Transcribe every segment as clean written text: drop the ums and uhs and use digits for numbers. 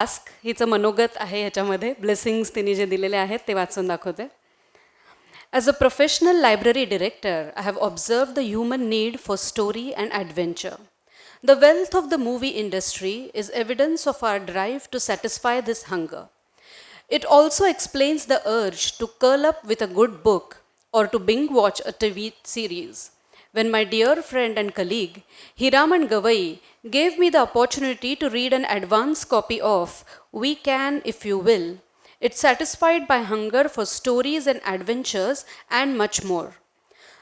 Task हिचं मनोगत आहे ह्याच्यामध्ये ब्लेसिंग्स तिने जे दिलेले आहेत ते वाचून दाखवते. As a professional library director, I have observed the human need for story and adventure. The wealth of the movie industry is evidence of our drive to satisfy this hunger. It also explains the urge to curl up with a good book or to binge watch a TV series. When my dear friend and colleague Hiraman Gavai gave me the opportunity to read an advance copy of We Can If You Will, it satisfied my hunger for stories and adventures and much more.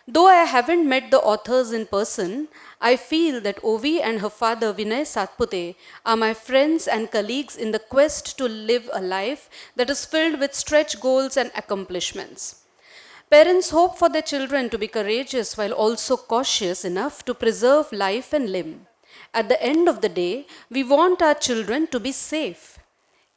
Though I haven't met the authors in person, I feel that Ovi and her father Vinay Satpute are my friends and colleagues in the quest to live a life that is filled with stretch goals and accomplishments. Parents hope for their children to be courageous while also cautious enough to preserve life and limb. At the end of the day, we want our children to be safe.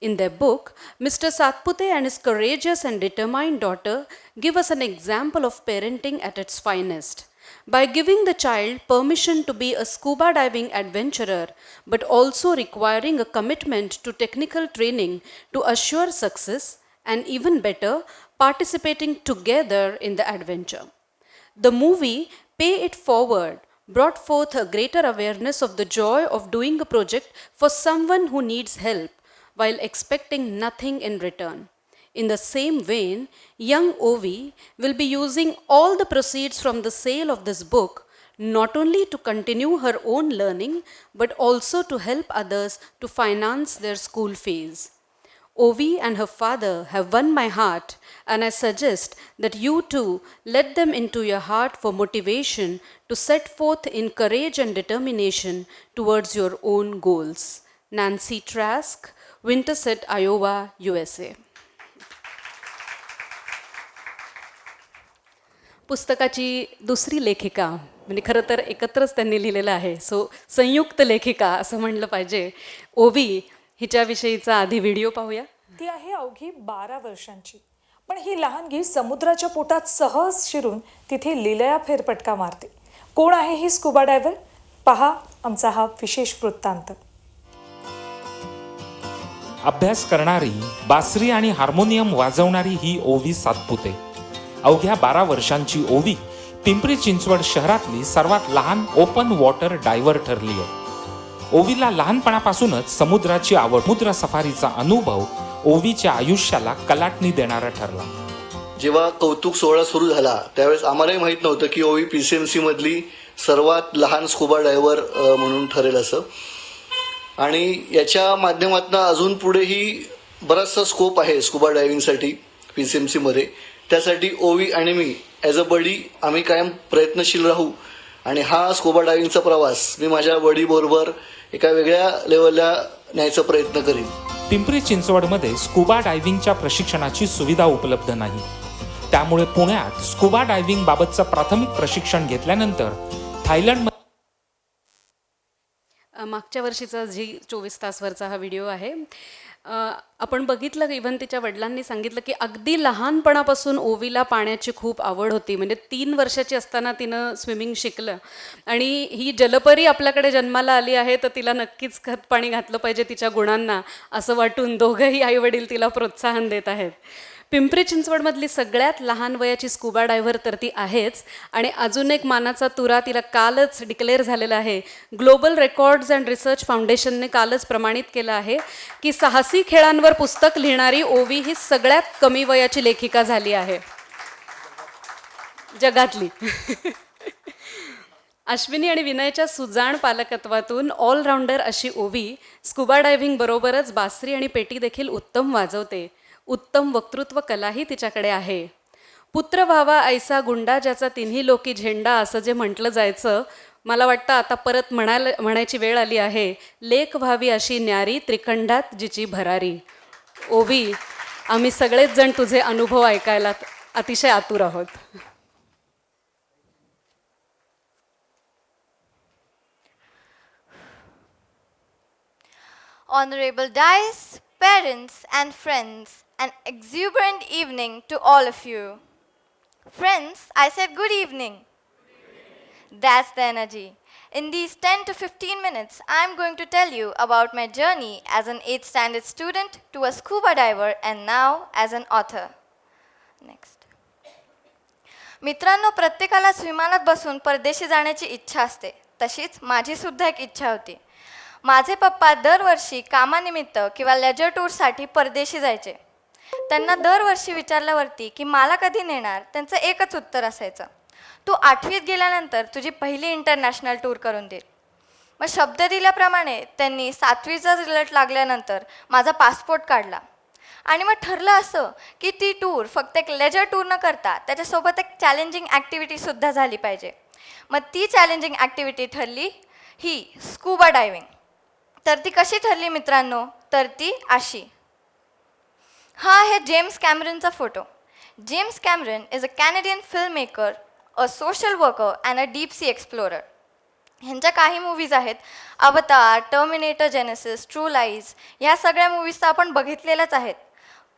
In their book, Mr. Satpute and his courageous and determined daughter give us an example of parenting at its finest. By giving the child permission to be a scuba diving adventurer, but also requiring a commitment to technical training to assure success, and even better, participating together in the adventure. The movie Pay It Forward brought forth a greater awareness of the joy of doing a project for someone who needs help while expecting nothing in return. In the same vein, young Ovi will be using all the proceeds from the sale of this book not only to continue her own learning but also to help others to finance their school fees. Ovi and her father have won my heart, and I suggest that you too let them into your heart for motivation to set forth in courage and determination towards your own goals. Nancy Trask, Winterset, Iowa, USA. पुस्तकाची दुसरी लेखिका म्हणजे खरं तर एकत्रच त्यांनी लिहिलेलं आहे, सो संयुक्त लेखिका असं म्हणलं पाहिजे. ओवी हिच्याविषयीचा आधी व्हिडिओ पाहूया. ती आहे अवघी 12 वर्षांची, पण ही लहानगी समुद्राच्या पोटात सहज शिरून तिथे लीलया फेरफटका मारते. कोण आहे ही स्कुबा डायव्हर? पहा आमचा हा विशेष वृत्तांत. अभ्यास करणारी, बासरी आणि हार्मोनियम वाजवणारी ही ओवी सातपुते. अवघ्या 12 वर्षांची ओवी पिंपरी चिंचवड शहरातली सर्वात लहान ओपन वॉटर डायव्हर ठरली आहे. ओवीला लहानपणापासूनच समुद्राची आवड, समुद्र सफारीचा अनुभव ओवीच्या आयुष्याला कलाटणी देणारा ठरला. जेव्हा कौतुक सोहळा सुरू झाला त्यावेळेस आम्हालाही माहीत नव्हतं की ओवी PCMC मधली सर्वात लहान स्कुबा डायव्हर म्हणून ठरेल असं. आणि याच्या माध्यमातून अजून पुढेही बराचसा स्कोप आहे स्कुबा डायव्हिंगसाठी PCMC मध्ये. त्यासाठी ओवी आणि मी ॲज अ बडी आम्ही कायम प्रयत्नशील राहू आणि हा स्कुबा डायव्हिंगचा प्रवास मी माझ्या बडीबरोबर एका वेगळ्या लेवलला न्यायचा प्रयत्न करीन. पिंपरी चिंचवडमध्ये स्कुबा डायव्हिंगच्या प्रशिक्षणाची सुविधा उपलब्ध नाही. त्यामुळे पुण्यात स्कुबा डायव्हिंग बाबतचं प्राथमिक प्रशिक्षण घेतल्यानंतर थायलंड मागच्या वर्षीचा जी 24 तासवरचा हा व्हिडिओ आहे. आपण बघितलं, इव्हन तिच्या वडिलांनी सांगितलं की अगदी लहानपणापासून ओवीला पाण्याची खूप आवड होती. म्हणजे 3 वर्षाची असताना तिनं स्विमिंग शिकलं. आणि ही जलपरी आपल्याकडे जन्माला आली आहे तर तिला नक्कीच खत पाणी घातलं पाहिजे तिच्या गुणांना असं वाटून दोघंही आईवडील तिला प्रोत्साहन देत आहेत. पिंपरी चिंचवडमधली सगळ्यात लहान वयाची स्कुबा डायव्हर तर ती आहेच. आणि अजून एक मानाचा तुरा तिला कालच डिक्लेअर झालेला आहे. ग्लोबल रेकॉर्ड्स अँड रिसर्च फाउंडेशनने कालच प्रमाणित केलं आहे की साहसी खेळांवर पुस्तक लिहिणारी ओवी ही सगळ्यात कमी वयाची लेखिका झाली आहे जगातली. अश्विनी आणि विनयच्या सुजाण पालकत्वातून ऑलराऊंडर अशी ओवी स्कुबा डायव्हिंग बरोबरच बासरी आणि पेटी देखील उत्तम वाजवते. उत्तम वक्तृत्व कलाही तिच्याकडे आहे. पुत्र व्हावा ऐसा गुंडा ज्याचा तिन्ही लोकी झेंडा असं जे म्हटलं जायचं, मला वाटतं आता परत म्हणायची वेळ आली आहे. लेक व्हावी अशी न्यारी त्रिखंडात जिची भरारी. ओवी, आम्ही सगळेच जण तुझे अनुभव ऐकायला अतिशय आतुर आहोत. Honorable Dice, parents and friends, an exuberant evening to all of you. Friends, I said good evening. That's the energy. In these 10 to 15 minutes, I am going to tell you about my journey as an 8th standard student to a scuba diver and now as an author. Next. मित्रांनो, प्रत्येकालाच विमानात बसून परदेशी जाण्याची इच्छा असते. तशीच माझी सुद्धा एक इच्छा होती. माझे पप्पा दरवर्षी कामानिमित्त किंवा लेजर टूरसाठी परदेशी जायचे. त्यांना दरवर्षी विचारल्यावरती की मला कधी नेणार, त्यांचं एकच उत्तर असायचं, तू 8वीत गेल्यानंतर तुझी पहिली इंटरनॅशनल टूर करून दे. मग शब्द दिल्याप्रमाणे त्यांनी 7वीचा रिझल्ट लागल्यानंतर माझा पासपोर्ट काढला आणि मग ठरलं असं की ती टूर फक्त एक लेजर टूर न करता त्याच्यासोबत एक चॅलेंजिंग ॲक्टिव्हिटीसुद्धा झाली पाहिजे. मग ती चॅलेंजिंग ॲक्टिव्हिटी ठरली ही स्कूबा डायव्हिंग. तर ती कशी ठरली मित्रांनो, तर ती अशी. हा आहे जेम्स कॅमरनचा फोटो. James Cameron is a Canadian film maker, a social worker and a deep sea explorer. ह्यांच्या काही मूवीज आहेत, अवतार, टर्मिनेटर जेनेसिस, ट्रू लाईज, ह्या सगळ्या मूवीज तर आपण बघितलेल्याच आहेत.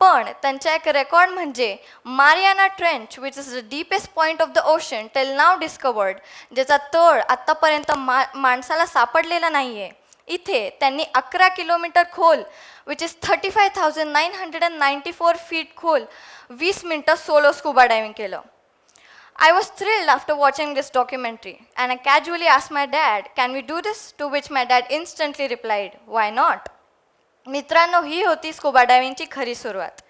पण त्यांच्या एक रेकॉर्ड म्हणजे Mariana trench, which is the deepest point of the ocean till now discovered, ज्याचा तळ आत्तापर्यंत माणसाला सापडलेला नाही आहे. इथे त्यांनी 11 किलोमीटर खोल, विच इज 35,994 फीट खोल, 20 मिनटं सोलो स्कूबा डायव्हिंग केलं. I was thrilled after watching this documentary and I casually asked my dad, can we do this? To which my dad instantly replied, why not? मित्रांनो, ही होती scuba डायव्हिंगची खरी सुरुवात.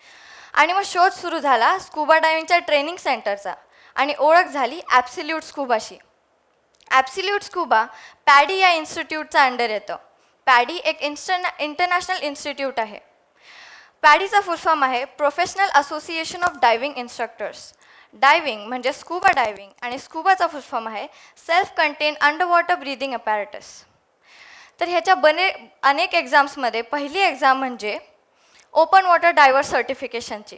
आणि मग शोध सुरू झाला स्कूबा डायव्हिंगच्या ट्रेनिंग सेंटरचा आणि ओळख झाली ॲब्सोल्यूट स्कूबाशी. ॲब्सोल्यूट स्कूबा पॅडी या इन्स्टिट्यूटचा अंडर येतं. पॅडी एक इंटरनॅशनल इन्स्टिट्यूट आहे. पॅडीचा फुल फॉर्म आहे professional association of diving instructors. Diving म्हणजे स्कूबा डायव्हिंग आणि स्कूबाचा फुल फॉर्म आहे self contain underwater breathing apparatus. तर ह्याच्या अनेक एक्झाम्समध्ये पहिली एक्झाम म्हणजे ओपन वॉटर डायव्हर सर्टिफिकेशनची.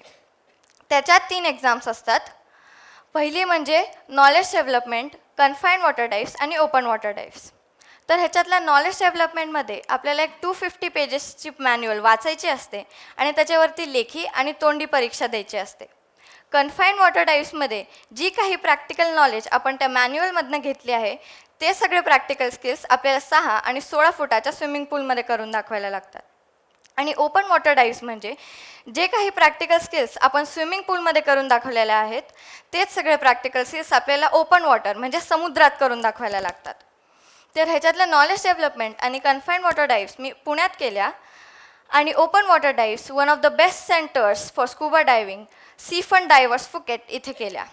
त्याच्यात 3 एक्झाम्स असतात. पहिली म्हणजे नॉलेज डेव्हलपमेंट, कन्फाईन्ड वॉटर डाईव्स आणि ओपन वॉटर डाईव्स. तर ह्याच्यातल्या नॉलेज डेव्हलपमेंटमध्ये आपल्याला एक 250 पेजेसची मॅन्युअल वाचायची असते आणि त्याच्यावरती लेखी आणि तोंडी परीक्षा द्यायची असते. कन्फाईन्ड वॉटर डाईव्समध्ये जी काही प्रॅक्टिकल नॉलेज आपण त्या मॅन्युअलमधनं घेतली आहे ते सगळे प्रॅक्टिकल स्किल्स आपल्याला 6 आणि 16 फुटाच्या स्विमिंग पूलमध्ये करून दाखवायला लागतात. आणि ओपन वॉटर डाईव्स म्हणजे जे काही प्रॅक्टिकल स्किल्स आपण स्विमिंग पूलमध्ये करून दाखवलेले आहेत तेच सगळे प्रॅक्टिकल स्किल्स आपल्याला ओपन वॉटर म्हणजे समुद्रात करून दाखवायला लागतात. तर ह्याच्यातलं नॉलेज डेव्हलपमेंट आणि कन्फाईन्ड वॉटर डाईव्स मी पुण्यात केल्या आणि open water dives one of the best centres for scuba diving Seafun divers Phuket इथे केल्या.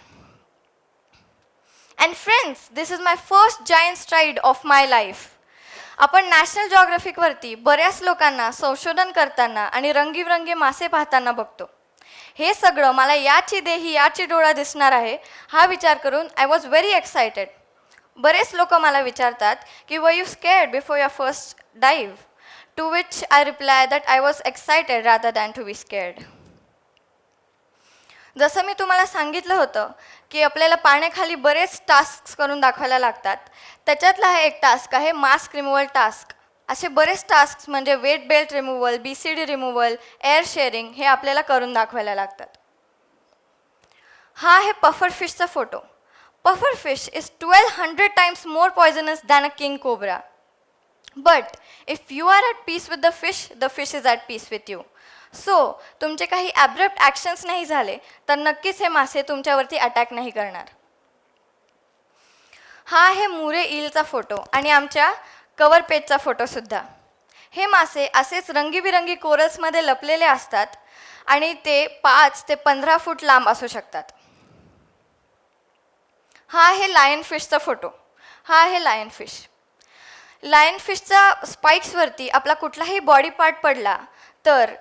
And friends, this is my first giant stride of my life. आपण नॅशनल जॉग्राफिकवरती बऱ्याच लोकांना संशोधन करताना आणि रंगीबरंगी मासे पाहताना बघतो. हे सगळं मला याची देही याची डोळा दिसणार आहे हा विचार करून आय वॉज व्हेरी एक्सायटेड. बरेच लोक मला विचारतात की were you scared before your first dive, to which I reply that I was excited rather than to be scared. जसं मी तुम्हाला सांगितलं होतं की आपल्याला पाण्याखाली बरेच टास्क करून दाखवायला लागतात. त्याच्यातला हा एक टास्क आहे मास्क रिमूव्हल टास्क. असे बरेच टास्क म्हणजे weight belt removal, BCD removal, air sharing हे आपल्याला करून दाखवायला लागतात. हा आहे पफर फिशचा फोटो. Puffer fish is 1200 times more poisonous than a king cobra. But if you are at peace with the fish is at peace with you. So तुमचे काही ॲब्रप्ट ॲक्शन्स नाही झाले तर नक्कीच हे मासे तुमच्यावरती अटॅक नाही करणार. हा आहे मुरे ईलचा फोटो आणि आमच्या कवर पेजचा फोटोसुद्धा. हे मासे असेच रंगीबिरंगी कोरल्समध्ये लपलेले असतात आणि ते 5 ते 15 फूट लांब असू शकतात. हा आहे लायन फिशचा फोटो. हा आहे लायन फिश. लायन फिशच्या स्पाईक्सवरती आपला कुठलाही बॉडी पार्ट पडला तर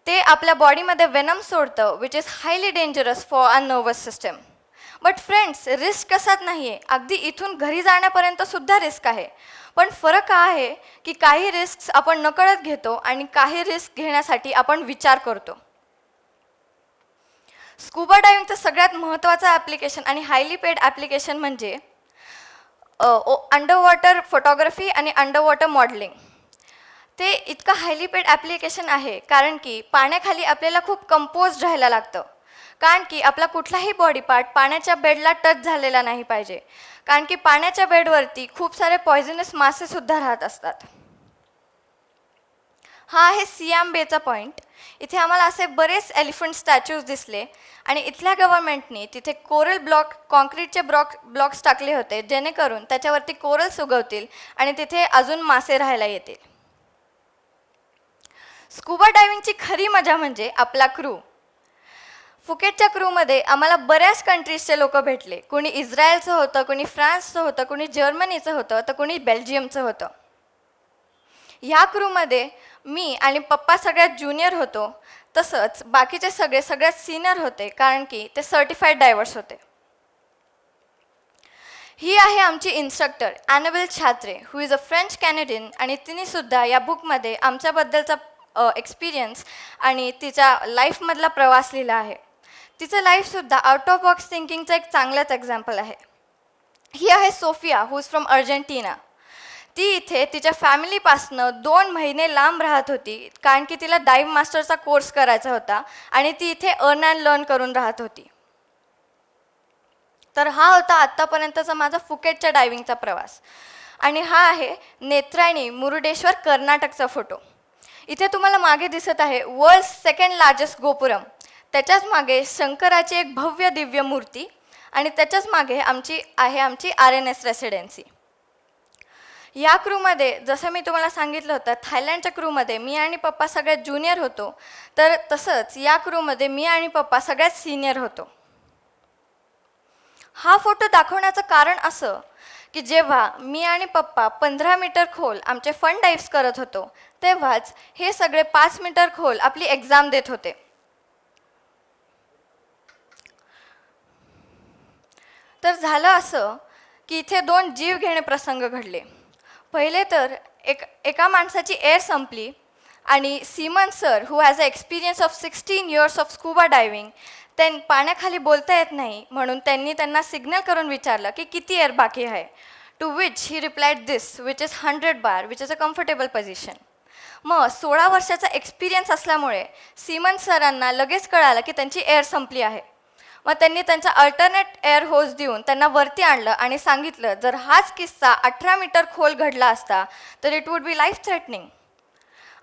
ते आपल्या बॉडीमध्ये वेनम सोडतं, which is highly dangerous for a nervous system. But friends, risk कसाच नाही आहे, अगदी इथून घरी जाण्यापर्यंत सुद्धा रिस्क आहे. पण फरक हा आहे की काही रिस्क आपण नकळत घेतो आणि काही रिस्क घेण्यासाठी आपण विचार करतो. स्कूबा डायव्हिंगचं सगळ्यात महत्त्वाचं ॲप्लिकेशन आणि हायली पेड ॲप्लिकेशन म्हणजे अंडर वॉटर फोटोग्राफी आणि अंडर वॉटर मॉडेलिंग. ते इतकं हायली पेड ॲप्लिकेशन आहे कारण की पाण्याखाली आपल्याला खूप कंपोज्ड राहायला लागतं. कारण की आपला कुठलाही बॉडी पार्ट पाण्याच्या बेडला टच झालेला नाही पाहिजे, कारण की पाण्याच्या बेडवरती खूप सारे पॉयझनस मासेसुद्धा राहत असतात. हा आहे सियाम बेचा पॉईंट. इथे आम्हाला असे बरेच एलिफंट स्टॅच्यूज दिसले आणि इथल्या गव्हर्नमेंटनी तिथे कोरल कॉन्क्रीटचे ब्लॉक्स टाकले होते, जेणेकरून त्याच्यावरती कोरल्स उगवतील आणि तिथे अजून मासे राहायला येतील. स्कुबा डायव्हिंगची खरी मजा म्हणजे आपला क्रू. फुकेटच्या क्रूमध्ये आम्हाला बऱ्याच कंट्रीजचे लोक भेटले. कोणी इस्रायलचं होतं, कोणी फ्रान्सचं होतं, कोणी जर्मनीचं होतं, तर कोणी बेल्जियमचं होतं. ह्या क्रूमध्ये मी आणि पप्पा सगळ्यात ज्युनियर होतो, तसंच बाकीचे सगळ्यात सिनियर होते, कारण की ते सर्टिफाईड डायव्हर्स होते. ही आहे आमची instructor Annabelle Chhatre, who is a French Canadian, आणि तिनेसुद्धा या बुकमध्ये आमच्याबद्दलचा एक्सपिरियन्स आणि तिच्या लाईफमधला प्रवास लिहिला आहे. तिचं लाईफसुद्धा आउट ऑफ बॉक्स थिंकिंगचं एक चांगलंच एक्झाम्पल आहे. ही आहे Sophia, who is from Argentina. ती इथे तिच्या फॅमिलीपासनं 2 महिने लांब राहत होती, कारण की तिला डाईव्ह मास्टरचा कोर्स करायचा होता आणि ती इथे अर्न अँड लर्न करून राहत होती. तर हा होता आत्तापर्यंतचा माझा फुकेटच्या डायव्हिंगचा प्रवास. आणि हा आहे नेत्रायणी मुरुडेश्वर कर्नाटकचा फोटो. इथे तुम्हाला मागे दिसत आहे वर्ल्ड सेकंड लार्जेस्ट गोपुरम. त्याच्याच मागे शंकराची एक भव्य दिव्य मूर्ती आणि त्याच्याच मागे आमची RNS रेसिडेन्सी. या क्रूमध्ये जसं मी तुम्हाला सांगितलं होतं, थायलंडच्या क्रूमध्ये मी आणि पप्पा सगळ्यात ज्युनियर होतो, तर तसंच या क्रूमध्ये मी आणि पप्पा सगळ्यात सिनियर होतो. हा फोटो दाखवण्याचं कारण असं की जेव्हा मी आणि पप्पा 15 मीटर खोल आमचे फन डाईव्स करत होतो, तेव्हाच हे सगळे 5 मीटर खोल आपली एक्झाम देत होते. तर झालं असं की इथे 2 जीव घेणे प्रसंग घडले. पहिले तर एका माणसाची एअर संपली आणि सीमन sir, who has a experience of 16 years of scuba diving, पाण्याखाली बोलता येत नाही म्हणून त्यांनी त्यांना सिग्नल करून विचारलं की किती एअर बाकी आहे. To which he replied this, which is 100 bar, which is a comfortable position. मग 16 वर्षाचा एक्सपिरियन्स असल्यामुळे सीमन सरांना लगेच कळालं की त्यांची एअर संपली आहे. मग त्यांनी त्यांचा अल्टरनेट एअर होस देऊन त्यांना वरती आणलं आणि सांगितलं, जर हाच किस्सा 18 मीटर खोल घडला असता तर it would be life threatening.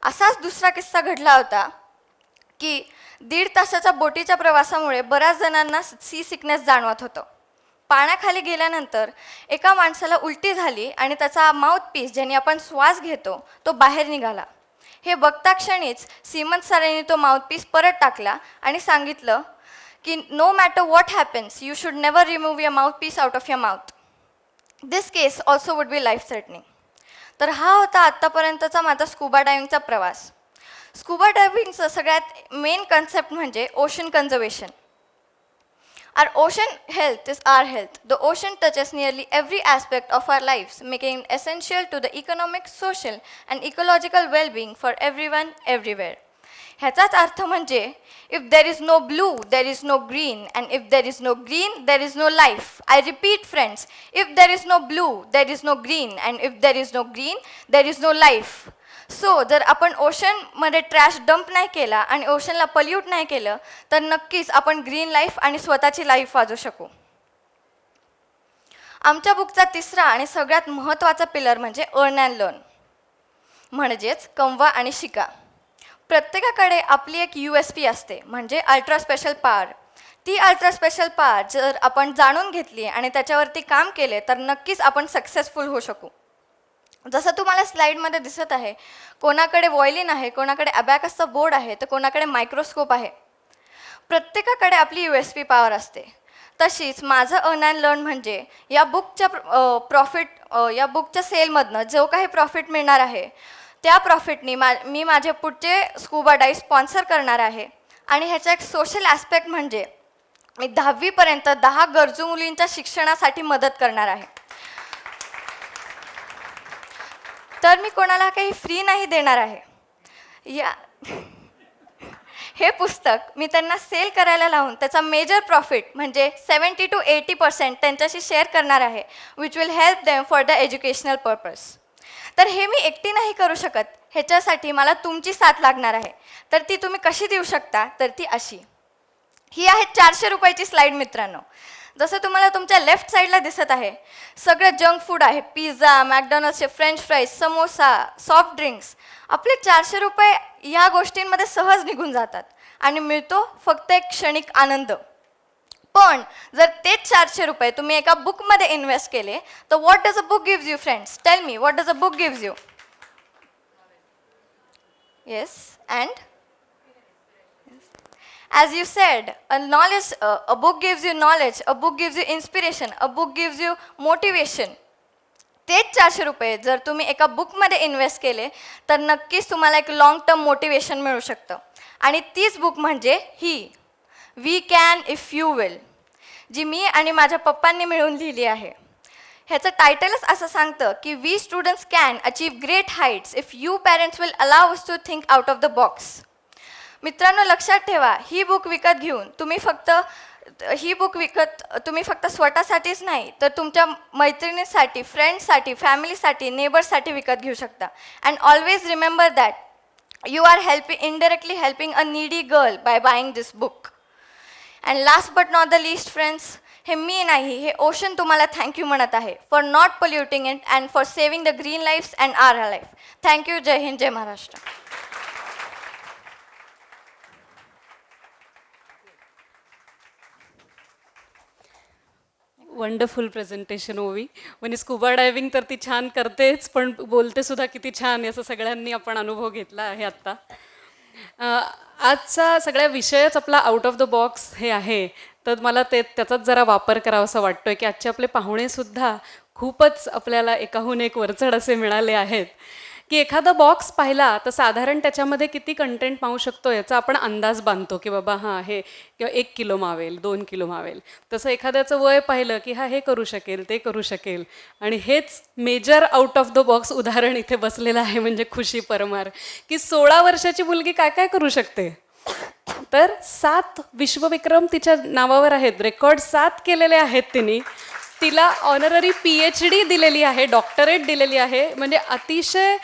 असाच दुसरा किस्सा घडला होता की 1.5 तासाच्या बोटीच्या प्रवासामुळे बऱ्याच जणांना सी सिकनेस जाणवत होतं. पाण्याखाली गेल्यानंतर एका माणसाला उलटी झाली आणि त्याचा माउथपीस, ज्याने आपण श्वास घेतो, तो बाहेर निघाला. हे बघता क्षणीच सीमन सरांनी तो माउथपीस परत टाकला आणि सांगितलं की no matter what happens, you should never remove your mouthpiece out of your mouth. This case also would be life threatening. तर हा होता आत्तापर्यंतचा माझा स्कुबा डायव्हिंगचा प्रवास. स्कुबा डायव्हिंगचं सगळ्यात मेन कन्सेप्ट म्हणजे ocean conservation. Our ocean health is our health. The ocean touches nearly every aspect of our lives, making it essential to the economic, social, and ecological well-being for everyone, everywhere. ह्याचाच अर्थ म्हणजे if there is no blue, there is no green, and if there is no green, there is no life. I repeat, friends, if there is no blue, there is no green, and if there is no green, there is no life. So जर आपण ओशनमध्ये trash dump नाही केला आणि ओशनला pollute नाही केलं तर नक्कीच आपण ग्रीन लाईफ आणि स्वतःची लाईफ वाजवू शकू. आमच्या बुकचा तिसरा आणि सगळ्यात महत्त्वाचा पिलर म्हणजे अर्न अँड लर्न, म्हणजेच कमवा आणि शिका. प्रत्येकाकडे आपली एक USP असते, म्हणजे अल्ट्रा स्पेशल पॉवर. ती अल्ट्रा स्पेशल पॉवर जर आपण जाणून घेतली आणि त्याच्यावरती काम केले तर नक्कीच आपण सक्सेसफुल होऊ शकू. जसं तुम्हाला स्लाईडमध्ये दिसत आहे, कोणाकडे वॉयलिन आहे, कोणाकडे अबॅकसचा बोर्ड आहे, तर कोणाकडे मायक्रोस्कोप आहे. प्रत्येकाकडे आपली USP पॉवर असते. तशीच माझं अर्न अँड लर्न म्हणजे या बुकच्या सेलमधनं जो काही प्रॉफिट मिळणार आहे त्या प्रॉफिटनी मी माझे पुढचे स्कुबा डाईव्ह स्पॉन्सर करणार आहे. आणि ह्याचा एक सोशल ॲस्पेक्ट म्हणजे मी 10वीपर्यंत 10 गरजू मुलींच्या शिक्षणासाठी मदत करणार आहे. तर मी कोणाला काही फ्री नाही देणार आहे. हे पुस्तक मी त्यांना सेल करायला लावून त्याचा मेजर प्रॉफिट म्हणजे 70 to 80% त्यांच्याशी शेअर करणार आहे, which will help them for the educational purpose. तर हे मी एकटी नाही करू शकत, ह्याच्यासाठी मला तुमची साथ लागणार आहे. तर ती तुम्ही कशी देऊ शकता, तर ती अशी. ही आहे 400 रुपयाची स्लाईड मित्रांनो. जसं तुम्हाला तुमच्या लेफ्ट साईडला दिसत आहे सगळं जंक फूड आहे, पिझ्झा, मॅकडॉनल्ड्सचे French fries, samosa, soft drinks. आपले 400 रुपये ह्या गोष्टींमध्ये सहज निघून जातात आणि मिळतो फक्त एक क्षणिक आनंद. पण जर तेच 400 रुपये तुम्ही एका बुकमध्ये इन्व्हेस्ट केले तर what does a book gives you friends? Tell me, what does a book gives you? Yes, and as you said, a book gives you knowledge, a book gives you inspiration, a book gives you motivation. तेच 400 रुपये जर तुम्ही एका बुकमध्ये invest केले तर नक्कीच तुम्हाला एक लॉंग टर्म मोटिवेशन मिळू शकतं. आणि तीच बुक म्हणजे ही we can if you will, जी मी आणि माझ्या पप्पांनी मिळून लिहिली आहे. ह्याचं टायटलच असं सांगतं की we students can achieve great heights if you parents will allow us to think out of the box. मित्रांनो लक्षात ठेवा, ही बुक विकत घेऊन तुम्ही फक्त स्वतःसाठीच नाही तर तुमच्या मैत्रिणीसाठी, फ्रेंड्ससाठी, फॅमिलीसाठी, नेबर्ससाठी विकत घेऊ शकता. And always remember that you are indirectly helping a needy girl by buying this book. And last but not the least friends, हे मी नाही, हे ओशन तुम्हाला थँक्यू म्हणत आहे for not polluting it and for saving the green lifes and our life. Thank you. जय हिंद, जय Maharashtra. Wonderful presentation Ovi. म्हणजे स्कुबा डायव्हिंग तर ती छान करतेच, पण बोलते सुद्धा किती छान, याचा सगळ्यांनी आपण अनुभव घेतला आहे आत्ता. आजचा सगळ्या विषयच आपला आउट ऑफ द बॉक्स हे आहे, तर मला त्याचाच जरा वापर करावासा वाटतोय की आजचे आपले पाहुणेसुद्धा खूपच आपल्याला एकाहून एक वरचढ असे मिळाले आहेत की एखादा बॉक्स पाहिला तर साधारण त्याच्यामध्ये किती कंटेंट पाहू शकतो याचा आपण अंदाज बांधतो की बाबा हां हे किंवा 1 किलो मावेल, 2 किलो मावेल. तसं एखाद्याचं वय पाहिलं की हा हे करू शकेल, ते करू शकेल. आणि हेच major out of the box उदाहरण इथे बसलेलं आहे म्हणजे खुशी परमार, की 16 वर्षाची मुलगी काय काय करू शकते. तर 7 विश्वविक्रम तिच्या नावावर आहेत, रेकॉर्ड 7 केलेले आहेत तिने. तिला ऑनररी PhD दिलेली आहे, डॉक्टरेट दिलेली आहे. म्हणजे अतिशय